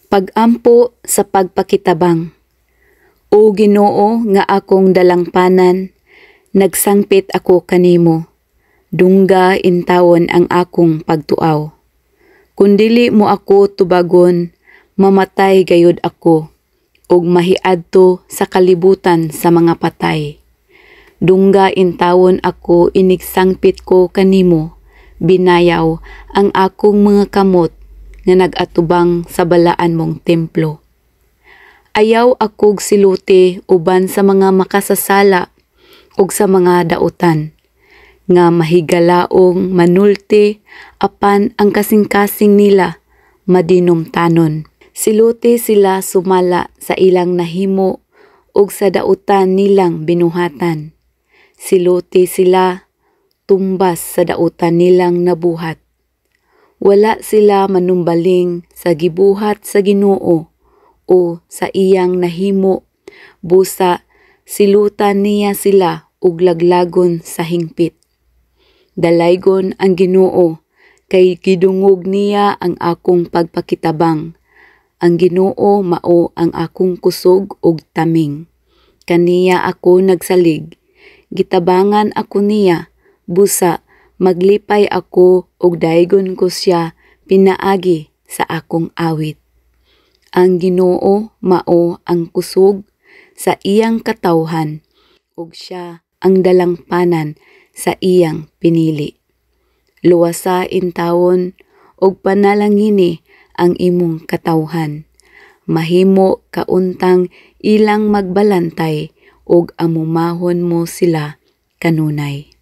Pagampo sa pagpakitabang. O Ginoo nga akong dalangpanan, nagsangpit ako kanimo. Dungga intawon ang akong pagtuaw. Kundili mo ako tubagon, mamatay gayud ako, ug mahiadto sa kalibutan sa mga patay. Dungga intawon ako inigsangpit ko kanimo, binayaw ang akong mga kamot nga nag-atubang sa balaan mong templo. Ayaw akog siluti uban sa mga makasasala ug sa mga dautan, nga mahigalaong manulti apan ang kasing-kasing nila madinumtanon. Siluti sila sumala sa ilang nahimo ug sa dautan nilang binuhatan. Siluti sila tumbas sa dautan nilang nabuhat. Wala sila manumbaling sa gibuhat sa Ginoo o sa iyang nahimo, busa silutan niya sila ug laglagon sa hingpit. Dalaygon ang Ginoo, kay gidungog niya ang akong pagpakitabang. Ang Ginoo mao ang akong kusog ug taming. Kaniya ako nagsalig, gitabangan ako niya, busa maglipay ako ug daygon ko siya pinaagi sa akong awit. Ang Ginoo mao ang kusog sa iyang katawhan ug siya ang dalangpanan sa iyang pinili. Luwasa intawon ug panalangini ang imong katawhan. Mahimo kauntang ilang magbalantay ug amumahon mo sila kanunay.